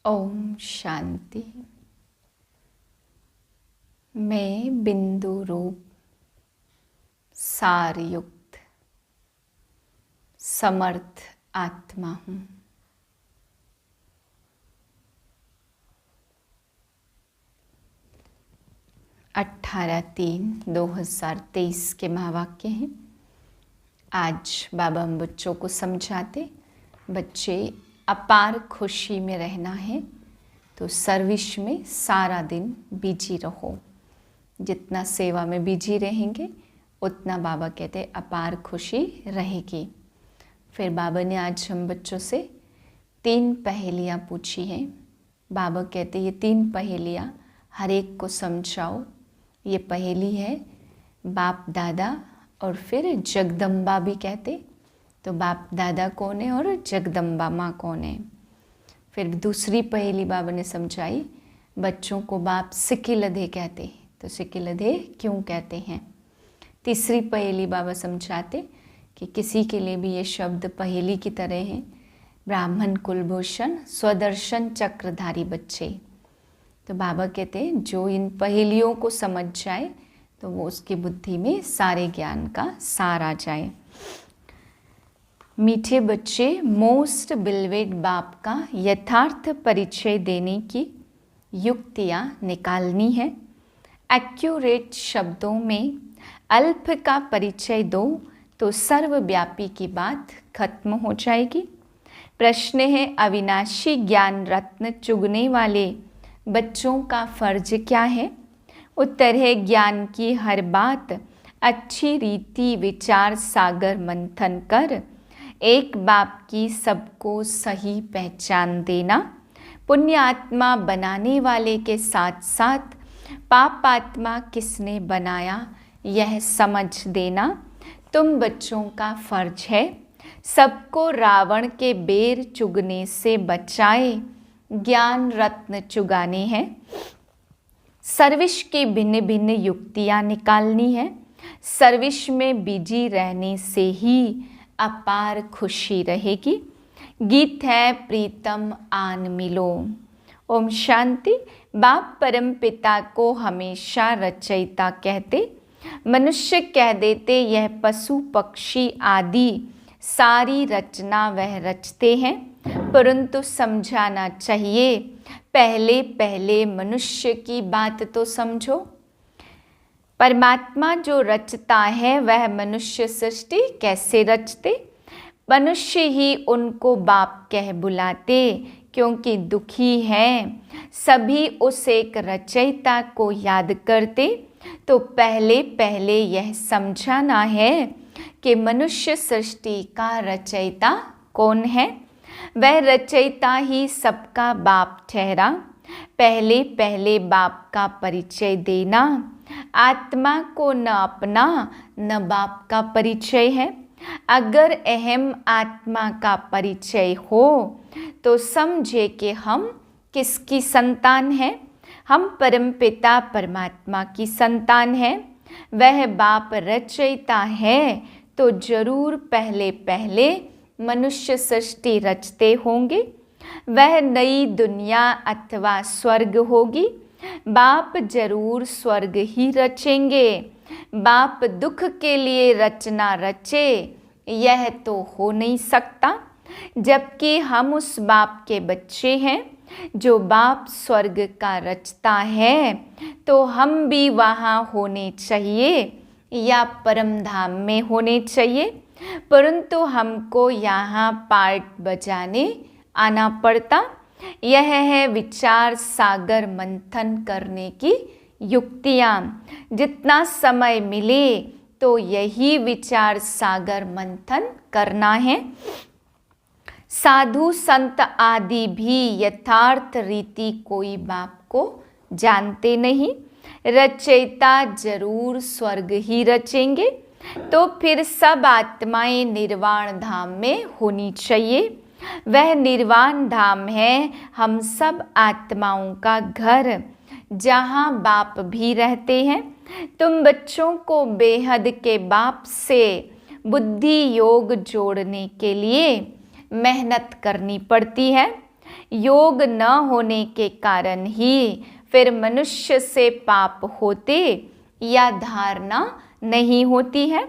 ओम शांति। मैं बिंदु रूप सार युक्त समर्थ आत्मा हूँ। अट्ठारह 3/2023 के महावाक्य हैं। आज बाबा हम बच्चों को समझाते, बच्चे अपार खुशी में रहना है तो सर्विस में सारा दिन बिजी रहो। जितना सेवा में बिजी रहेंगे उतना बाबा कहते अपार खुशी रहेगी। फिर बाबा ने आज हम बच्चों से 3 पहेलियाँ पूछी हैं। बाबा कहते ये 3 पहेलियाँ हर एक को समझाओ। ये पहेली है बाप दादा और फिर जगदम्बा भी कहते। तो बाप दादा कौन है और जगदम्बा माँ कौन है। फिर दूसरी पहेली बाबा ने समझाई, बच्चों को बाप सिकिलधे कहते, तो सिकिलधे क्यों कहते हैं। तीसरी पहेली बाबा समझाते कि किसी के लिए भी ये शब्द पहेली की तरह हैं। ब्राह्मण कुलभूषण स्वदर्शन चक्रधारी बच्चे। तो बाबा कहते हैं जो इन पहेलियों को समझ जाए तो वो उसकी बुद्धि में सारे ज्ञान का सार आ जाए। मीठे बच्चे, मोस्ट बिलवेड बाप का यथार्थ परिचय देने की युक्तियाँ निकालनी है। एक्यूरेट शब्दों में अल्प का परिचय दो तो सर्वव्यापी की बात खत्म हो जाएगी। प्रश्न है अविनाशी ज्ञान रत्न चुगने वाले बच्चों का फर्ज क्या है। उत्तर है ज्ञान की हर बात अच्छी रीति विचार सागर मंथन कर एक बाप की सबको सही पहचान देना। पुण्य आत्मा बनाने वाले के साथ साथ पाप आत्मा किसने बनाया यह समझ देना तुम बच्चों का फर्ज है। सबको रावण के बेर चुगने से बचाए ज्ञान रत्न चुगाने हैं। सर्विस की भिन्न भिन्न युक्तियाँ निकालनी है। सर्विस में बिजी रहने से ही अपार खुशी रहेगी। गीत है प्रीतम आन मिलो। ओम शांति। बाप परम पिता को हमेशा रचयिता कहते। मनुष्य कह देते यह पशु पक्षी आदि सारी रचना वह रचते हैं, परंतु समझाना चाहिए पहले पहले मनुष्य की बात तो समझो। परमात्मा जो रचता है वह मनुष्य सृष्टि कैसे रचते। मनुष्य ही उनको बाप कह बुलाते क्योंकि दुखी हैं सभी उस एक रचयिता को याद करते। तो पहले पहले यह समझाना है कि मनुष्य सृष्टि का रचयिता कौन है। वह रचयिता ही सबका बाप ठहरा। पहले पहले बाप का परिचय देना। आत्मा को न अपना न बाप का परिचय है। अगर अहम आत्मा का परिचय हो तो समझे कि हम किसकी संतान हैं। हम परमपिता परमात्मा की संतान हैं। वह बाप रचयिता है तो जरूर पहले पहले मनुष्य सृष्टि रचते होंगे। वह नई दुनिया अथवा स्वर्ग होगी। बाप जरूर स्वर्ग ही रचेंगे। बाप दुख के लिए रचना रचे यह तो हो नहीं सकता। जबकि हम उस बाप के बच्चे हैं जो बाप स्वर्ग का रचता है, तो हम भी वहाँ होने चाहिए या परम धाम में होने चाहिए, परंतु हमको यहाँ पार्ट बजाने आना पड़ता। यह है विचार सागर मंथन करने की युक्तियाँ। जितना समय मिले तो यही विचार सागर मंथन करना है। साधु संत आदि भी यथार्थ रीति कोई बाप को जानते नहीं। रचयिता जरूर स्वर्ग ही रचेंगे, तो फिर सब आत्माएं निर्वाण धाम में होनी चाहिए। वह निर्वाण धाम है हम सब आत्माओं का घर, जहाँ बाप भी रहते हैं। तुम बच्चों को बेहद के बाप से बुद्धि योग जोड़ने के लिए मेहनत करनी पड़ती है। योग न होने के कारण ही फिर मनुष्य से पाप होते या धारणा नहीं होती है।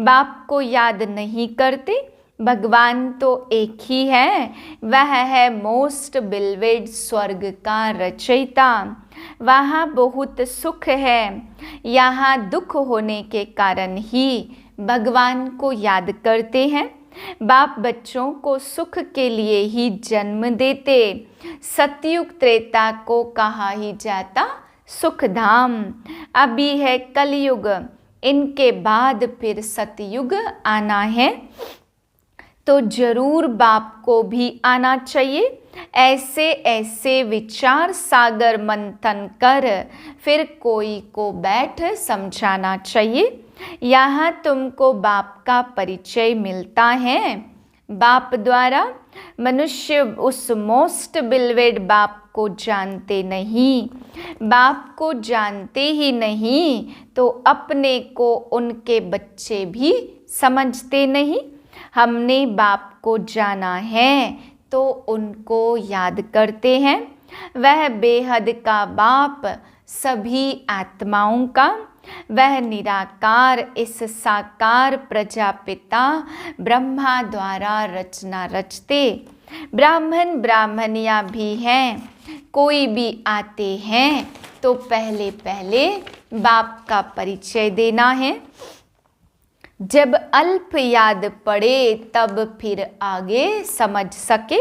बाप को याद नहीं करते। भगवान तो एक ही है, वह है मोस्ट बिलवेड स्वर्ग का रचयिता। वहाँ बहुत सुख है। यहाँ दुख होने के कारण ही भगवान को याद करते हैं। बाप बच्चों को सुख के लिए ही जन्म देते। सतयुग त्रेता को कहा ही जाता सुख धाम। अभी है कलयुग, इनके बाद फिर सतयुग आना है। तो जरूर बाप को भी आना चाहिए। ऐसे ऐसे विचार सागर मंथन कर फिर कोई को बैठ समझाना चाहिए। यहाँ तुमको बाप का परिचय मिलता है। बाप द्वारा मनुष्य उस मोस्ट बिलवेड बाप को जानते नहीं। बाप को जानते ही नहीं तो अपने को उनके बच्चे भी समझते नहीं। हमने बाप को जाना है तो उनको याद करते हैं। वह बेहद का बाप सभी आत्माओं का, वह निराकार इस साकार प्रजापिता ब्रह्मा द्वारा रचना रचते। ब्राह्मण ब्राह्मणियाँ भी हैं। कोई भी आते हैं तो पहले पहले बाप का परिचय देना है। जब अल्प याद पड़े तब फिर आगे समझ सके।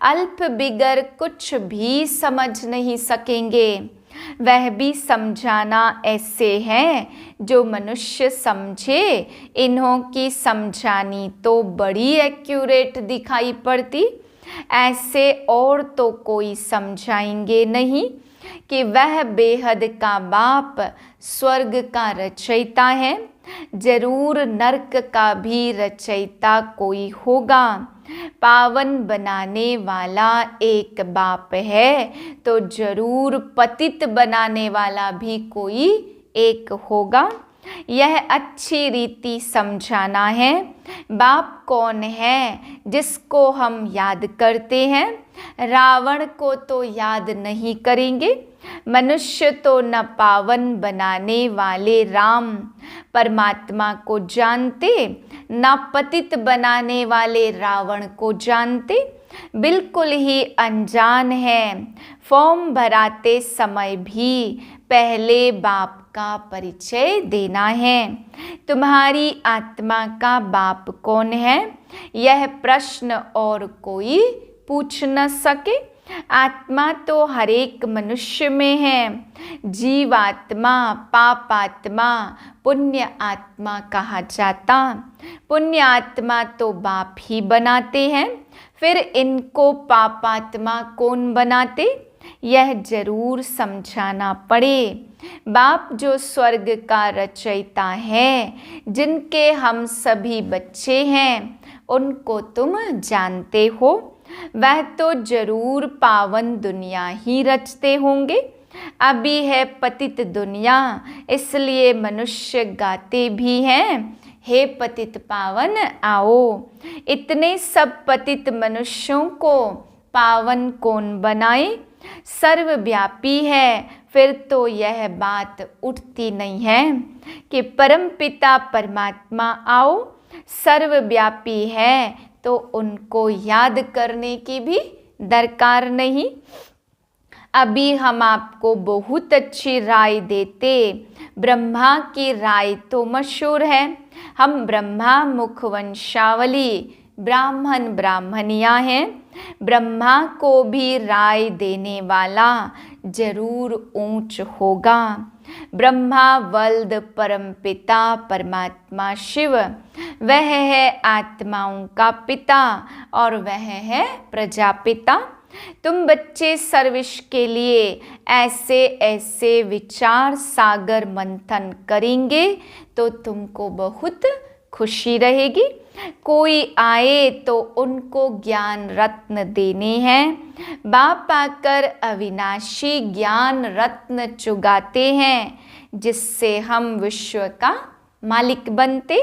अल्प बिगर कुछ भी समझ नहीं सकेंगे। वह भी समझाना ऐसे है जो मनुष्य समझे। इन्हों की समझानी तो बड़ी एक्यूरेट दिखाई पड़ती। ऐसे और तो कोई समझाएंगे नहीं कि वह बेहद का बाप स्वर्ग का रचयिता है। जरूर नरक का भी रचयिता कोई होगा। पावन बनाने वाला एक बाप है तो जरूर पतित बनाने वाला भी कोई एक होगा। यह अच्छी रीति समझाना है। बाप कौन है जिसको हम याद करते हैं। रावण को तो याद नहीं करेंगे। मनुष्य तो न पावन बनाने वाले राम परमात्मा को जानते, न पतित बनाने वाले रावण को जानते। बिल्कुल ही अनजान है। फॉर्म भराते समय भी पहले बाप का परिचय देना है। तुम्हारी आत्मा का बाप कौन है, यह प्रश्न और कोई पूछ न सके। आत्मा तो हर एक मनुष्य में है। जीवात्मा, पापात्मा, पुण्य आत्मा कहा जाता। पुण्य आत्मा तो बाप ही बनाते हैं। फिर इनको पापात्मा कौन बनाते, यह जरूर समझाना पड़े। बाप जो स्वर्ग का रचयिता है, जिनके हम सभी बच्चे हैं, उनको तुम जानते हो। वह तो जरूर पावन दुनिया ही रचते होंगे। अभी है पतित दुनिया, इसलिए मनुष्य गाते भी हैं, हे पतित पावन आओ। इतने सब पतित मनुष्यों को पावन कौन बनाए। सर्वव्यापी है, फिर तो यह बात उठती नहीं है कि परमपिता परमात्मा आओ। सर्वव्यापी है तो उनको याद करने की भी दरकार नहीं। अभी हम आपको बहुत अच्छी राय देते। ब्रह्मा की राय तो मशहूर है। हम ब्रह्मा मुख वंशावली ब्राह्मण ब्राह्मणियाँ हैं। ब्रह्मा को भी राय देने वाला जरूर ऊंच होगा। ब्रह्मा वल्द परमपिता परमात्मा शिव, वह है आत्माओं का पिता और वह है प्रजापिता। तुम बच्चे सर्विस के लिए ऐसे ऐसे विचार सागर मंथन करेंगे तो तुमको बहुत खुशी रहेगी। कोई आए तो उनको ज्ञान रत्न देने हैं। बाप आकर अविनाशी ज्ञान रत्न चुगाते हैं, जिससे हम विश्व का मालिक बनते।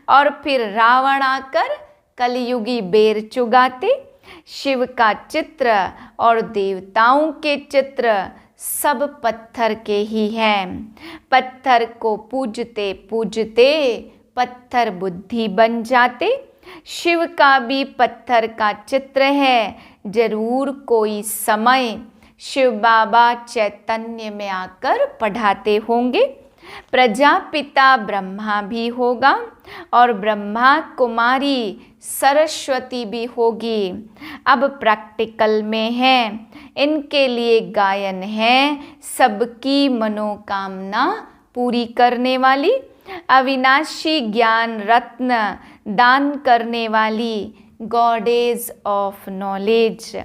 और फिर रावण आकर कलयुगी बेर चुगाते। शिव का चित्र और देवताओं के चित्र सब पत्थर के ही हैं। पत्थर को पूजते पूजते पत्थर बुद्धि बन जाते। शिव का भी पत्थर का चित्र है। जरूर कोई समय शिव बाबा चैतन्य में आकर पढ़ाते होंगे। प्रजापिता ब्रह्मा भी होगा और ब्रह्मा कुमारी सरस्वती भी होगी। अब प्रैक्टिकल में है, इनके लिए गायन है सबकी मनोकामना पूरी करने वाली, अविनाशी ज्ञान रत्न दान करने वाली गॉडेज ऑफ नॉलेज।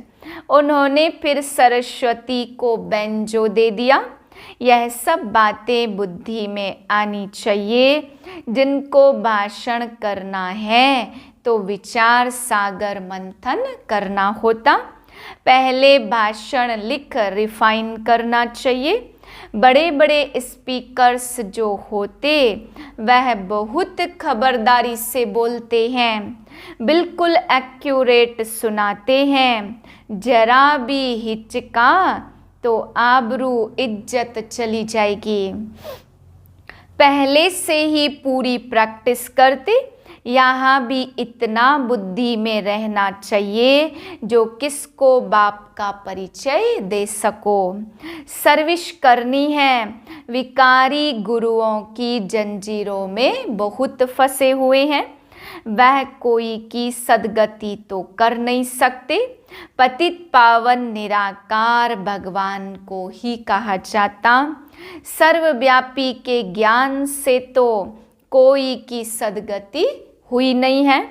उन्होंने फिर सरस्वती को बेंजो दे दिया। यह सब बातें बुद्धि में आनी चाहिए। जिनको भाषण करना है तो विचार सागर मंथन करना होता। पहले भाषण लिख रिफाइन करना चाहिए। बड़े बड़े स्पीकर्स जो होते वह बहुत खबरदारी से बोलते हैं, बिल्कुल एक्यूरेट सुनाते हैं। जरा भी हिचका तो आबरू इज्जत चली जाएगी। पहले से ही पूरी प्रैक्टिस करते। यहाँ भी इतना बुद्धि में रहना चाहिए जो किसको बाप का परिचय दे सको। सर्विस करनी है। विकारी गुरुओं की जंजीरों में बहुत फंसे हुए हैं। वह कोई की सदगति तो कर नहीं सकते। पतित पावन निराकार भगवान को ही कहा जाता। सर्वव्यापी के ज्ञान से तो कोई की सदगति हुई नहीं है।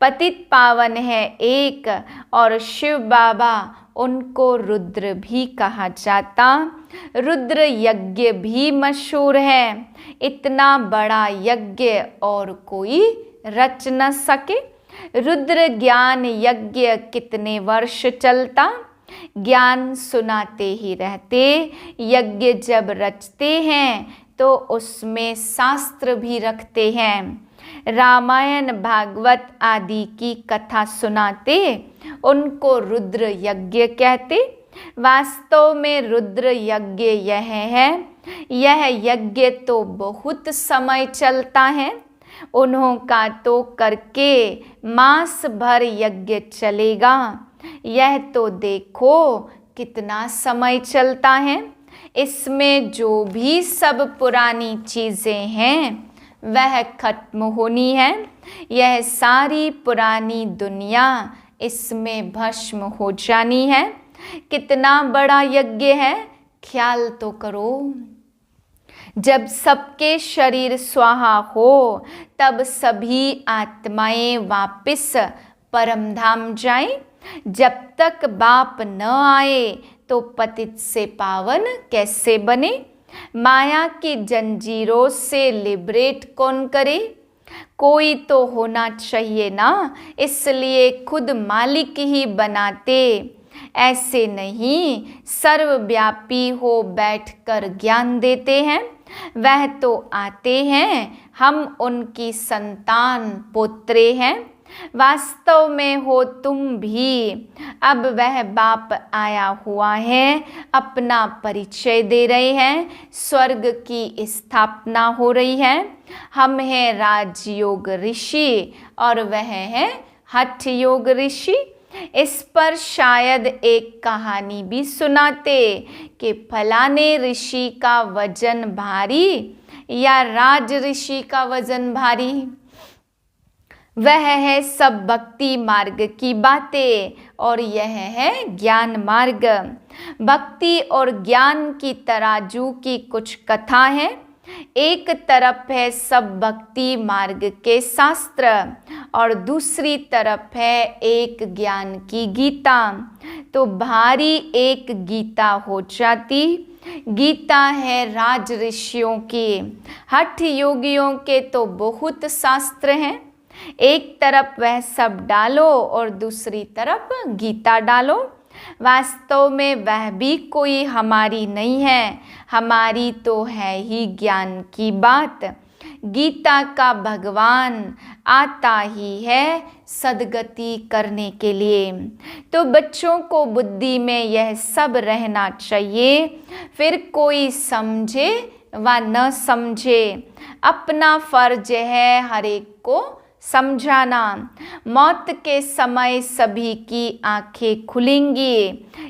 पतित पावन है एक और शिव बाबा उनको रुद्र भी कहा जाता। रुद्र यज्ञ भी मशहूर है। इतना बड़ा यज्ञ और कोई रच न सके। रुद्र ज्ञान यज्ञ कितने वर्ष चलता। ज्ञान सुनाते ही रहते। यज्ञ जब रचते हैं तो उसमें शास्त्र भी रखते हैं। रामायण भागवत आदि की कथा सुनाते, उनको रुद्र यज्ञ कहते। वास्तव में रुद्र यज्ञ यह है। यह यज्ञ तो बहुत समय चलता है। उन्हों का तो करके मास भर यज्ञ चलेगा। यह तो देखो कितना समय चलता है। इसमें जो भी सब पुरानी चीज़ें हैं वह खत्म होनी है। यह सारी पुरानी दुनिया इसमें भस्म हो जानी है। कितना बड़ा यज्ञ है, ख्याल तो करो। जब सबके शरीर स्वाहा हो तब सभी आत्माएं वापस परमधाम जाएं। जब तक बाप न आए तो पतित से पावन कैसे बने। माया की जंजीरों से लिबरेट कौन करे। कोई तो होना चाहिए ना, इसलिए खुद मालिक ही बनाते। ऐसे नहीं सर्वव्यापी हो बैठकर ज्ञान देते हैं। वह तो आते हैं, हम उनकी संतान पोत्रे हैं। वास्तव में हो तुम भी। अब वह बाप आया हुआ है, अपना परिचय दे रहे हैं। स्वर्ग की स्थापना हो रही है। हम हैं राजयोग ऋषि और वह है हठ योग ऋषि। इस पर शायद एक कहानी भी सुनाते कि फलाने ऋषि का वजन भारी या राज ऋषि का वजन भारी। वह है सब भक्ति मार्ग की बातें और यह है ज्ञान मार्ग। भक्ति और ज्ञान की तराजू की कुछ कथा है। एक तरफ है सब भक्ति मार्ग के शास्त्र और दूसरी तरफ है एक ज्ञान की गीता। तो भारी एक गीता हो जाती। गीता है राज ऋषियों की। हठ योगियों के तो बहुत शास्त्र हैं। एक तरफ वह सब डालो और दूसरी तरफ गीता डालो। वास्तव में वह भी कोई हमारी नहीं है। हमारी तो है ही ज्ञान की बात। गीता का भगवान आता ही है सद्गति करने के लिए। तो बच्चों को बुद्धि में यह सब रहना चाहिए, फिर कोई समझे व न समझे, अपना फर्ज है हर एक को समझाना। मौत के समय सभी की आंखें खुलेंगी।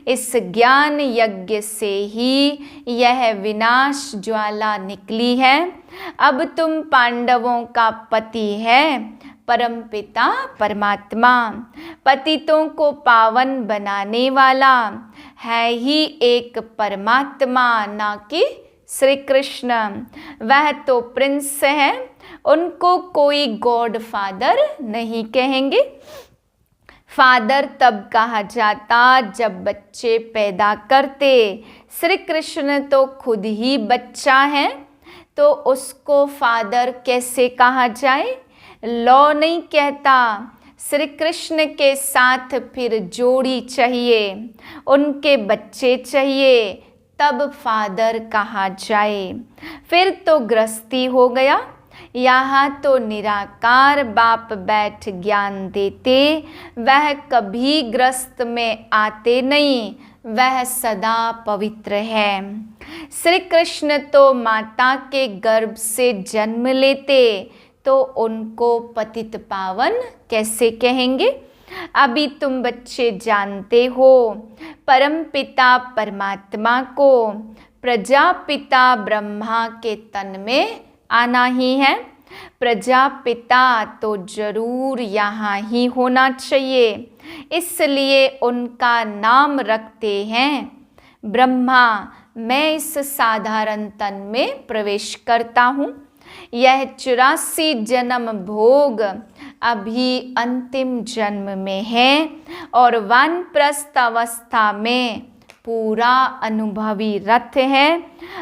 इस ज्ञान यज्ञ से ही यह विनाश ज्वाला निकली है। अब तुम पांडवों का पति है परमपिता परमात्मा। पतितों को पावन बनाने वाला है ही एक परमात्मा, ना कि श्री कृष्ण। वह तो प्रिंस है, उनको कोई गॉड फादर नहीं कहेंगे। फादर तब कहा जाता जब बच्चे पैदा करते। श्री कृष्ण तो खुद ही बच्चा है, तो उसको फादर कैसे कहा जाए? लॉ नहीं कहता। श्री कृष्ण के साथ फिर जोड़ी चाहिए, उनके बच्चे चाहिए, तब फादर कहा जाए। फिर तो गृहस्थी हो गया। यहाँ तो निराकार बाप बैठ ज्ञान देते, वह कभी ग्रस्त में आते नहीं, वह सदा पवित्र है। श्री कृष्ण तो माता के गर्भ से जन्म लेते, तो उनको पतित पावन कैसे कहेंगे? अभी तुम बच्चे जानते हो, परमपिता परमात्मा को प्रजापिता ब्रह्मा के तन में आना ही है। प्रजापिता तो जरूर यहाँ ही होना चाहिए, इसलिए उनका नाम रखते हैं ब्रह्मा। मैं इस साधारण तन में प्रवेश करता हूँ। यह 84 जन्म भोग अभी अंतिम जन्म में है और वानप्रस्थ अवस्था में पूरा अनुभवी रथ है।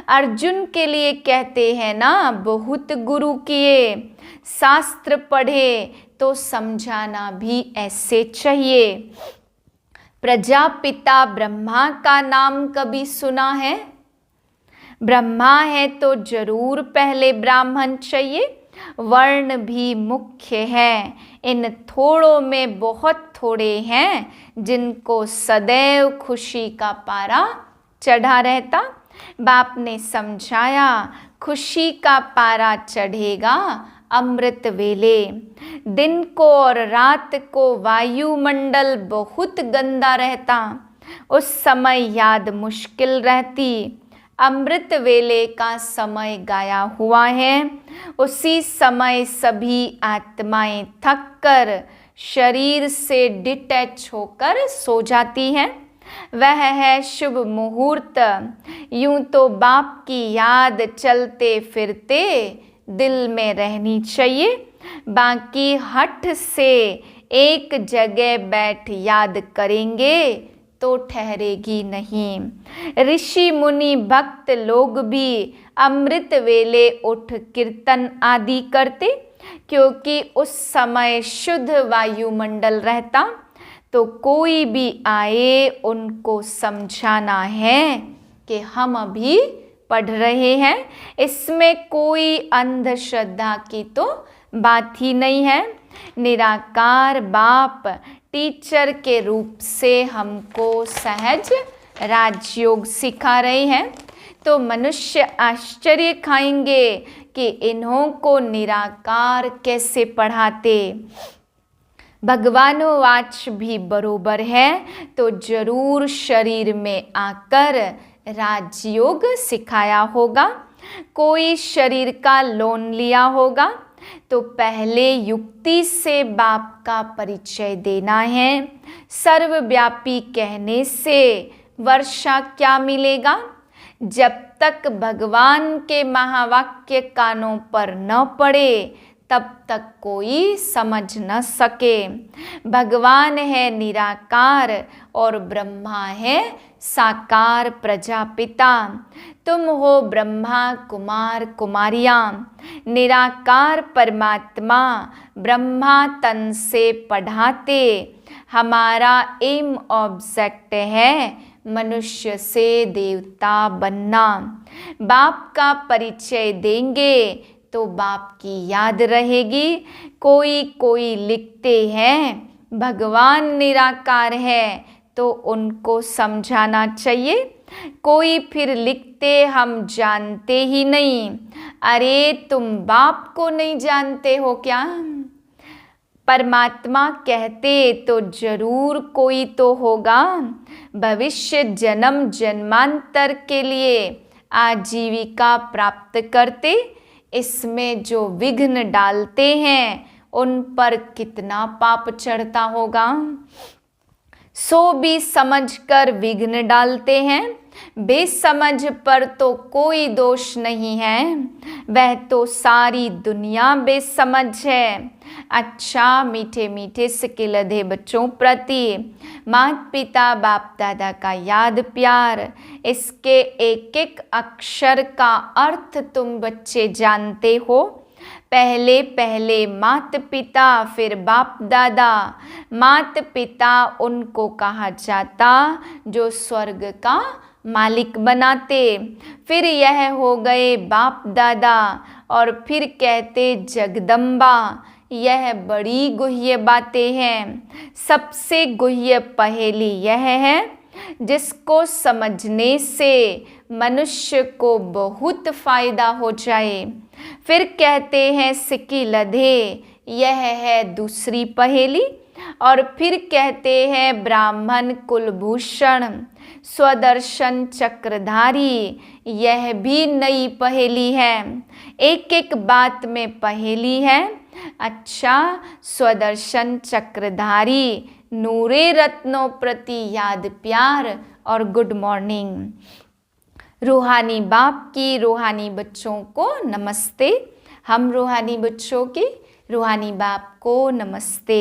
अर्जुन के लिए कहते हैं ना, बहुत गुरु किए, शास्त्र पढ़े, तो समझाना भी ऐसे चाहिए। प्रजापिता ब्रह्मा का नाम कभी सुना है? ब्रह्मा है तो जरूर पहले ब्राह्मण चाहिए। वर्ण भी मुख्य है। इन थोड़ों में बहुत थोड़े हैं जिनको सदैव खुशी का पारा चढ़ा रहता। बाप ने समझाया, खुशी का पारा चढ़ेगा अमृत वेले। दिन को और रात को वायुमंडल बहुत गंदा रहता, उस समय याद मुश्किल रहती। अमृत वेले का समय गाया हुआ है। उसी समय सभी आत्माएं थक कर शरीर से डिटैच होकर सो जाती हैं। वह है शुभ मुहूर्त। यूं तो बाप की याद चलते फिरते दिल में रहनी चाहिए, बाकी हठ से एक जगह बैठ याद करेंगे तो ठहरेगी नहीं। ऋषि मुनि भक्त लोग भी अमृत वेले उठ कीर्तन आदि करते, क्योंकि उस समय शुद्ध वायुमंडल रहता। तो कोई भी आए उनको समझाना है कि हम अभी पढ़ रहे हैं, इसमें कोई अंधश्रद्धा की तो बात ही नहीं है। निराकार बाप टीचर के रूप से हमको सहज राजयोग सिखा रहे हैं। तो मनुष्य आश्चर्य खाएंगे कि इन्हों को निराकार कैसे पढ़ाते। भगवानोवाच भी बरोबर है, तो जरूर शरीर में आकर राजयोग सिखाया होगा। कोई शरीर का लोन लिया होगा, तो पहले युक्ति से बाप का परिचय देना है। सर्वव्यापी कहने से वर्षा क्या मिलेगा? जब तक भगवान के महावाक्य कानों पर न पड़े तब तक कोई समझ न सके। भगवान है निराकार और ब्रह्मा है साकार प्रजापिता। तुम हो ब्रह्मा कुमार कुमारियाँ। निराकार परमात्मा ब्रह्मा तन से पढ़ाते। हमारा एम ऑब्जेक्ट है मनुष्य से देवता बनना। बाप का परिचय देंगे तो बाप की याद रहेगी। कोई कोई लिखते हैं भगवान निराकार है, तो उनको समझाना चाहिए। कोई फिर लिखते हम जानते ही नहीं। अरे तुम बाप को नहीं जानते हो क्या? परमात्मा कहते तो जरूर कोई तो होगा। भविष्य जन्म जन्मांतर के लिए आजीविका प्राप्त करते, इसमें जो विघ्न डालते हैं उन पर कितना पाप चढ़ता होगा। सो भी समझकर विघ्न डालते हैं, बेसमझ पर तो कोई दोष नहीं है, वह तो सारी दुनिया बेसमझ है। अच्छा मीठे मीठे सिकिलधे बच्चों प्रति माता पिता बाप दादा का याद प्यार, इसके एक एक अक्षर का अर्थ तुम बच्चे जानते हो। पहले पहले माता पिता फिर बाप दादा। माता पिता उनको कहा जाता जो स्वर्ग का मालिक बनाते, फिर यह हो गए बाप दादा और फिर कहते जगदम्बा। यह बड़ी गुह्य बातें हैं। सबसे गुह्य पहेली यह है जिसको समझने से मनुष्य को बहुत फायदा हो जाए। फिर कहते हैं सिकिलधे, यह है दूसरी पहेली। और फिर कहते हैं ब्राह्मण कुलभूषण स्वदर्शन चक्रधारी, यह भी नई पहेली है। एक एक बात में पहेली है। अच्छा स्वदर्शन चक्रधारी, नूरे रत्नों प्रति याद प्यार और गुड मॉर्निंग। रूहानी बाप की रूहानी बच्चों को नमस्ते। हम रूहानी बच्चों की रूहानी बाप को नमस्ते।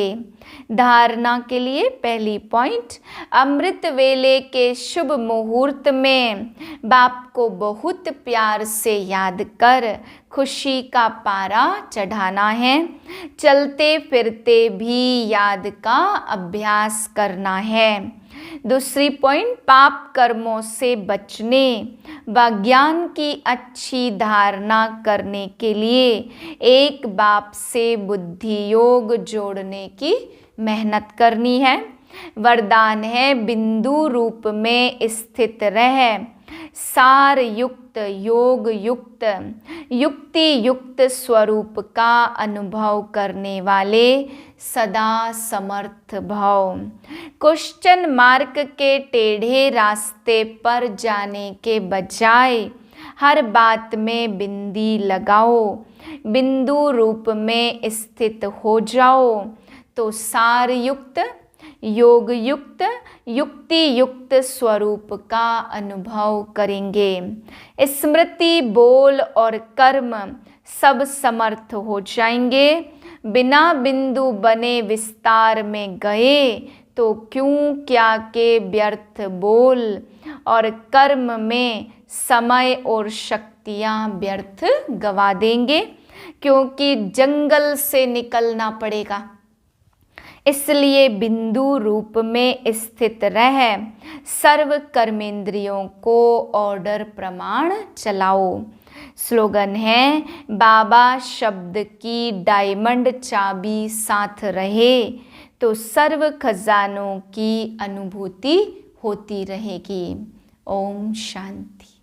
धारणा के लिए पहली पॉइंट, अमृत वेले के शुभ मुहूर्त में बाप को बहुत प्यार से याद कर खुशी का पारा चढ़ाना है। चलते फिरते भी याद का अभ्यास करना है। दूसरी पॉइंट, पाप कर्मों से बचने व ज्ञान की अच्छी धारणा करने के लिए एक बाप से बुद्धि योग जोड़ने की मेहनत करनी है। वरदान है बिंदु रूप में स्थित रह, सार युक्त योग युक्त युक्ति युक्त स्वरूप का अनुभव करने वाले सदा समर्थ भव। क्वेश्चन मार्क के टेढ़े रास्ते पर जाने के बजाय हर बात में बिंदी लगाओ, बिंदु रूप में स्थित हो जाओ तो सार युक्त योग युक्त युक्ति युक्त स्वरूप का अनुभव करेंगे। स्मृति बोल और कर्म सब समर्थ हो जाएंगे। बिना बिंदु बने विस्तार में गए तो क्यों क्या के व्यर्थ बोल और कर्म में समय और शक्तियां व्यर्थ गवा देंगे, क्योंकि जंगल से निकलना पड़ेगा। इसलिए बिंदु रूप में स्थित रह सर्व कर्मेंद्रियों को ऑर्डर प्रमाण चलाओ। स्लोगन है बाबा शब्द की डायमंड चाबी साथ रहे तो सर्व खजानों की अनुभूति होती रहेगी। ओम शांति।